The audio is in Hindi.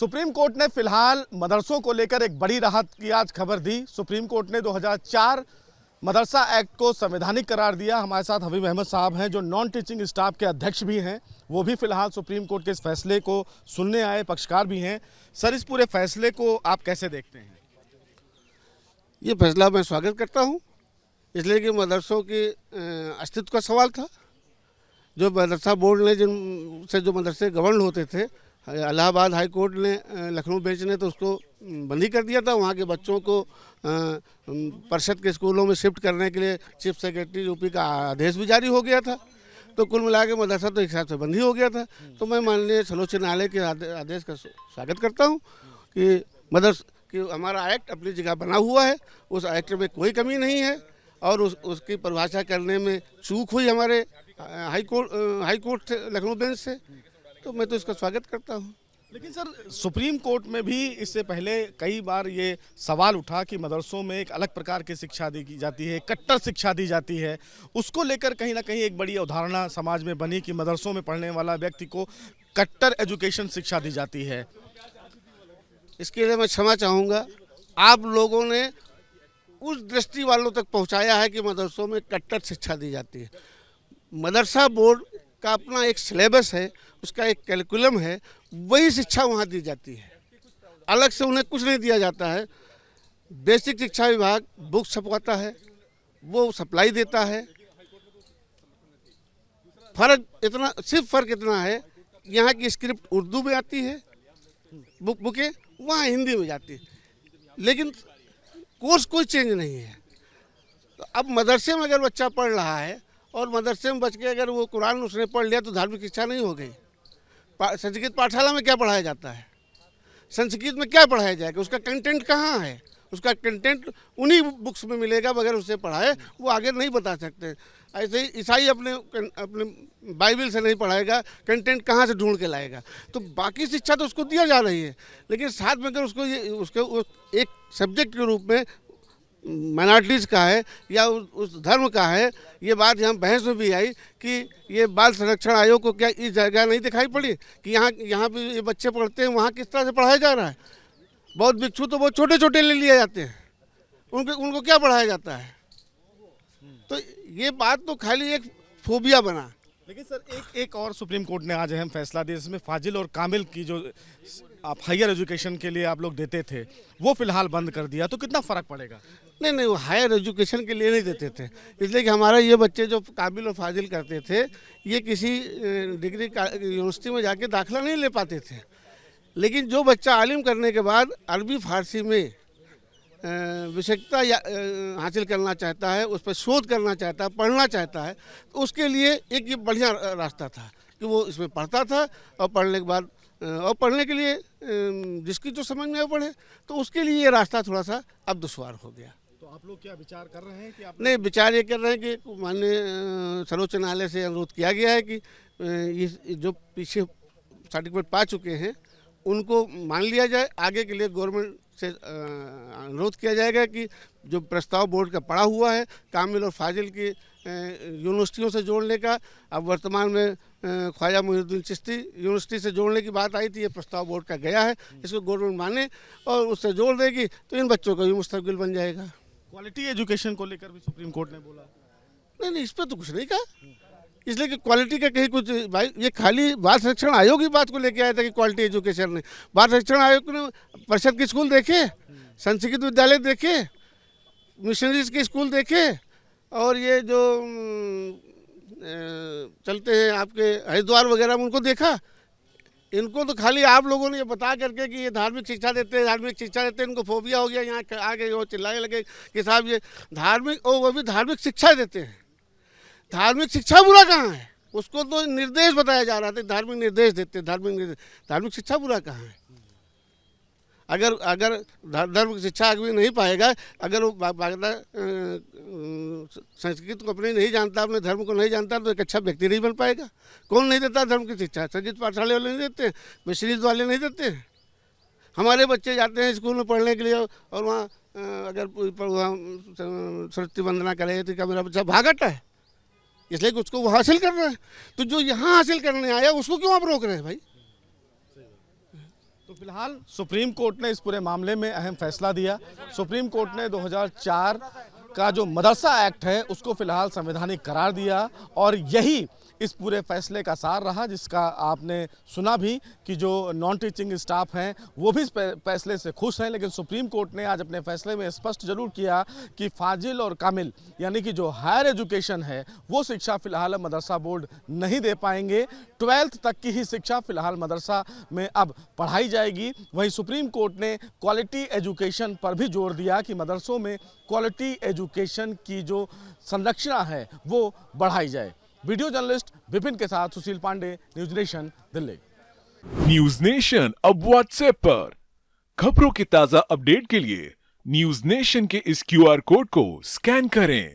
सुप्रीम कोर्ट ने फिलहाल मदरसों को लेकर एक बड़ी राहत की आज खबर दी। सुप्रीम कोर्ट ने 2004 मदरसा एक्ट को संवैधानिक करार दिया। हमारे साथ हबीब अहमद साहब हैं जो नॉन टीचिंग स्टाफ के अध्यक्ष भी हैं, वो भी फिलहाल सुप्रीम कोर्ट के इस फैसले को सुनने आए, पक्षकार भी हैं। सर, इस पूरे फैसले को आप कैसे देखते हैं? ये फैसला मैं स्वागत करता हूँ, इसलिए कि मदरसों के अस्तित्व का सवाल था। जो मदरसा बोर्ड ने जिनसे जो मदरसे गवर्न होते थे, इलाहाबाद हाई कोर्ट ने, लखनऊ बेंच ने तो उसको बंदी कर दिया था। वहाँ के बच्चों को परिषद के स्कूलों में शिफ्ट करने के लिए चीफ सेक्रेटरी यूपी का आदेश भी जारी हो गया था। तो कुल मिला के मदरसा तो एक हिसाब से बंद ही हो गया था। तो मैं माननीय सर्वोच्च न्यायालय के आदेश का स्वागत करता हूँ कि हमारा एक्ट अपनी जगह बना हुआ है, उस एक्ट में कोई कमी नहीं है और उसकी परिभाषा करने में चूक हुई हमारे हाई कोर्ट से, लखनऊ बेंच से। तो मैं तो इसका स्वागत करता हूँ। लेकिन सर, सुप्रीम कोर्ट में भी इससे पहले कई बार ये सवाल उठा कि मदरसों में एक अलग प्रकार की शिक्षा दी जाती है, कट्टर शिक्षा दी जाती है। उसको लेकर कहीं ना कहीं एक बड़ी अवधारणा समाज में बनी कि मदरसों में पढ़ने वाला व्यक्ति को कट्टर एजुकेशन शिक्षा दी जाती है। इसके लिए मैं क्षमा चाहूँगा, आप लोगों ने उस दृष्टि वालों तक पहुँचाया है कि मदरसों में कट्टर शिक्षा दी जाती है। मदरसा बोर्ड का अपना एक सिलेबस है, उसका एक कैरिकुलम है, वही शिक्षा वहाँ दी जाती है। अलग से उन्हें कुछ नहीं दिया जाता है। बेसिक शिक्षा विभाग बुक छपवाता है, वो सप्लाई देता है। सिर्फ फ़र्क इतना है, यहाँ की स्क्रिप्ट उर्दू में आती है, बुकें वहाँ हिंदी में जाती है, लेकिन कोर्स कोई चेंज नहीं है। तो अब मदरसे में अगर बच्चा पढ़ रहा है और मदरसे में बच के अगर वो कुरान उसने पढ़ लिया तो धार्मिक शिक्षा नहीं हो गई। संस्कृत पाठशाला में क्या पढ़ाया जाता है? संस्कृत में क्या पढ़ाया जाएगा? उसका कंटेंट कहाँ है? उसका कंटेंट उन्हीं बुक्स में मिलेगा, बगैर उससे पढ़ाए वो आगे नहीं बता सकते। ऐसे ही ईसाई अपने बाइबल से नहीं पढ़ाएगा, कंटेंट कहाँ से ढूंढ के लाएगा? तो बाकी शिक्षा तो उसको दिया जा रही है, लेकिन साथ में अगर उसको एक सब्जेक्ट के रूप में माइनॉरिटीज़ का है या उस धर्म का है, ये बात यहाँ बहस में भी आई कि ये बाल संरक्षण आयोग को क्या इस जगह नहीं दिखाई पड़ी कि यहाँ भी ये बच्चे पढ़ते हैं, वहाँ किस तरह से पढ़ाया जा रहा है? बहुत भिक्षु तो बहुत छोटे छोटे ले लिए जाते हैं, उनको क्या पढ़ाया जाता है? तो ये बात तो खाली एक फोबिया बना। लेकिन सर, एक और सुप्रीम कोर्ट ने आज अहम फैसला दिया, जिसमें फाजिल और कामिल की जो आप हायर एजुकेशन के लिए आप लोग देते थे, वो फिलहाल बंद कर दिया। तो कितना फ़र्क पड़ेगा? नहीं, वो हायर एजुकेशन के लिए नहीं देते थे, इसलिए कि हमारा ये बच्चे जो काबिल और फाजिल करते थे, ये किसी डिग्री यूनिवर्सिटी में जाके दाखिला नहीं ले पाते थे। लेकिन जो बच्चा आलिम करने के बाद अरबी फारसी में विशेषज्ञता हासिल करना चाहता है, उस पर शोध करना चाहता है, पढ़ना चाहता है, तो उसके लिए एक ये बढ़िया रास्ता था कि वो इसमें पढ़ता था और पढ़ने के बाद और पढ़ने के लिए जिसकी जो समझ में पढ़े, तो उसके लिए ये रास्ता थोड़ा सा अब दुश्वार हो गया। तो आप लोग क्या विचार कर रहे हैं कि आप? नहीं, विचार ये कर रहे हैं कि माननीय सर्वोच्च न्यायालय से अनुरोध किया गया है कि ये जो पीछे सर्टिफिकेट पा चुके हैं उनको मान लिया जाए। आगे के लिए गवर्नमेंट से अनुरोध किया जाएगा कि जो प्रस्ताव बोर्ड का पड़ा हुआ है कामिल और फाजिल की यूनिवर्सिटियों से जोड़ने का, अब वर्तमान में ख्वाजा मुहिउद्दीन चिश्ती यूनिवर्सिटी से जोड़ने की बात आई थी, ये प्रस्ताव बोर्ड का गया है, इसको गवर्नमेंट माने और उससे जोड़ देगी तो इन बच्चों का भी मुस्तकबिल बन जाएगा। क्वालिटी एजुकेशन को लेकर भी सुप्रीम कोर्ट ने बोला? नहीं, इस पर तो कुछ नहीं कहा, इसलिए कि क्वालिटी का कहीं कुछ भाई, ये खाली बाल संरक्षण आयोग ही बात को लेके आया था कि क्वालिटी एजुकेशन ने। बाल संरक्षण आयोग ने परिषद के स्कूल देखे, संस्कृत विद्यालय देखे, मिशनरीज के स्कूल देखे, और ये जो चलते हैं आपके हरिद्वार वगैरह में उनको देखा। इनको तो खाली आप लोगों ने ये बता करके कि ये धार्मिक शिक्षा देते हैं, धार्मिक शिक्षा देते हैं, इनको फोबिया हो गया, यहाँ आगे वो चिल्लाने लगे कि साहब ये धार्मिक, और वो भी धार्मिक शिक्षा देते हैं। धार्मिक शिक्षा बुरा कहाँ है? उसको तो निर्देश बताया जा रहा था, धार्मिक निर्देश देते, धार्मिक शिक्षा बुरा कहाँ है? अगर धर्म की शिक्षा आगे नहीं पाएगा, अगर वो संस्कृत को अपने नहीं जानता, अपने धर्म को नहीं जानता, तो एक अच्छा व्यक्ति नहीं बन पाएगा। कौन नहीं देता धर्म की शिक्षा? संस्कृत पाठशाले वाले नहीं देते, मिशनरीज वाले नहीं देते। हमारे बच्चे जाते हैं स्कूल में पढ़ने के लिए और वहाँ अगर वहाँ सरस्वती वंदना करे तो क्या मेरा बच्चा भागता है? इसलिए कि उसको वो हासिल करना है। तो जो यहाँ हासिल करने आया उसको क्यों आप रोक रहे हैं भाई? तो तो फिलहाल सुप्रीम कोर्ट ने इस पूरे मामले में अहम फैसला दिया। सुप्रीम कोर्ट ने 2004 का जो मदरसा एक्ट है उसको फिलहाल संवैधानिक करार दिया और यही इस पूरे फैसले का सार रहा, जिसका आपने सुना भी कि जो नॉन टीचिंग स्टाफ हैं वो भी इस फैसले से खुश हैं। लेकिन सुप्रीम कोर्ट ने आज अपने फैसले में स्पष्ट जरूर किया कि फाजिल और कामिल यानी कि जो हायर एजुकेशन है वो शिक्षा फिलहाल मदरसा बोर्ड नहीं दे पाएंगे। 12th तक की ही शिक्षा फिलहाल मदरसा में अब पढ़ाई जाएगी। वहीं सुप्रीम कोर्ट ने क्वालिटी एजुकेशन पर भी जोर दिया कि मदरसों में क्वालिटी एजुकेशन की जो संरचना है वो बढ़ाई जाए। वीडियो जर्नलिस्ट विपिन के साथ Sushil Pandey, news nation, Delhi. News nation अब व्हाट्सएप पर खबरों के ताजा अपडेट के लिए न्यूज नेशन के इस QR कोड को स्कैन करें।